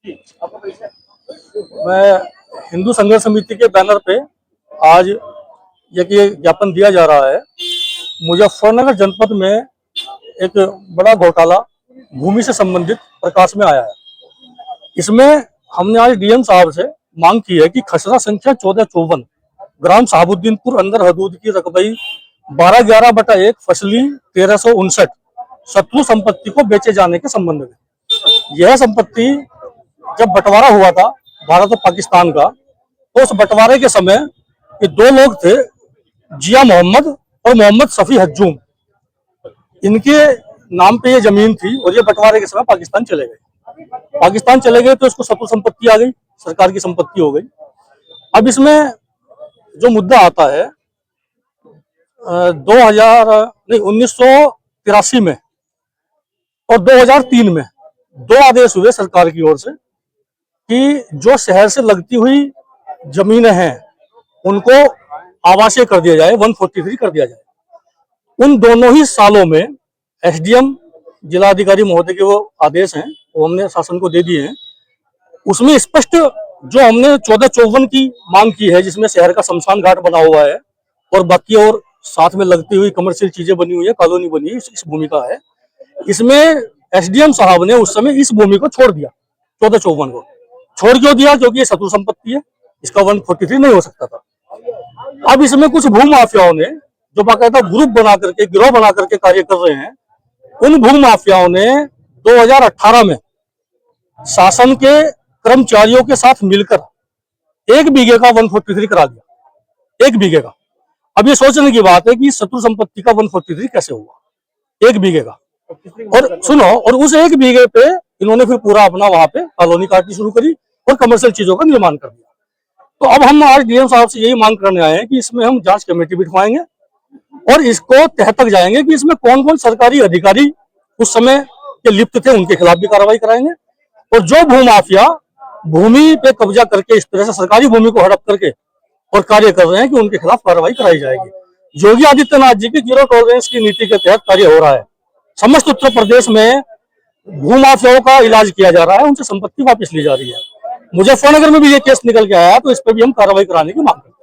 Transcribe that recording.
मैं हिंदू संघर्ष समिति के बैनर पे आज ये ज्ञापन दिया जा रहा है। मुजफ्फरनगर जनपद में एक बड़ा घोटाला भूमि से संबंधित प्रकाश में आया है। इसमें हमने आज डीएम साहब से मांग की है कि खसरा संख्या 1454 ग्राम साहबुद्दीनपुर अंदर हदूद की रकबई 12/11/1 फसली 1359 शत्रु संपत्ति को बेचे जाने के संबंध में। यह संपत्ति जब बंटवारा हुआ था भारत और पाकिस्तान का, तो उस बंटवारे के समय ये दो लोग थे, जिया मोहम्मद और मोहम्मद सफी हज्जूम। इनके नाम पे ये जमीन थी और ये बंटवारे के समय पाकिस्तान चले गए तो इसको शत्रु संपत्ति आ गई, सरकार की संपत्ति हो गई। अब इसमें जो मुद्दा आता है 1983 में और 2003 में दो आदेश हुए सरकार की ओर से कि जो शहर से लगती हुई जमीनें हैं उनको आवासीय कर दिया जाए, 143 कर दिया जाए। उन दोनों ही सालों में एसडीएम जिला अधिकारी महोदय के वो आदेश हैं, वो हमने शासन को दे दिए हैं। उसमें स्पष्ट जो हमने 1454 की मांग की है, जिसमें शहर का शमशान घाट बना हुआ है और बाकी और साथ में लगती हुई कमर्शियल चीजें बनी हुई है, कॉलोनी बनी है, इस भूमि का है। इसमें एसडीएम साहब ने उस समय इस भूमि को छोड़ दिया। 1454 को छोड़ क्यों दिया? क्योंकि ये शत्रु संपत्ति है, इसका 143 नहीं हो सकता था। अब इसमें कुछ भूमाफियाओं ने जो बाकायदा ग्रुप बना करके, गिरोह बना करके कार्य कर रहे हैं, उन भूमाफियाओं ने 2018 में शासन के कर्मचारियों के साथ मिलकर 1 बीघे का 143 करा दिया। 1 बीघे का। अब ये सोचने की बात है कि शत्रु संपत्ति का 143 कैसे हुआ 1 बीघे का। और सुनो, और उस 1 बीघे पे इन्होंने फिर पूरा अपना वहां पे कॉलोनी काटनी शुरू करी और कमर्शियल चीजों का निर्माण कर दिया। तो अब हम आज डीएम साहब से यही मांग करने आए हैं कि इसमें हम जांच कमेटी बिठवाएंगे और इसको तह तक जाएंगे कि इसमें कौन कौन सरकारी अधिकारी उस समय के लिप्त थे, उनके खिलाफ भी कार्रवाई कराएंगे। और जो भूमाफिया भूमि पे कब्जा करके इस तरह से सरकारी भूमि को हड़प करके और कार्य कर रहे हैं कि उनके खिलाफ कार्रवाई कराई जाएगी। योगी आदित्यनाथ जी की जीरो टॉलरेंस की नीति के तहत कार्य हो रहा है। समस्त उत्तर प्रदेश में भूमाफियाओं का इलाज किया जा रहा है, उनसे संपत्ति वापस ली जा रही है। मुजफ्फरनगर में भी ये केस निकल के आया, तो इस पर भी हम कार्रवाई कराने की मांग करते हैं।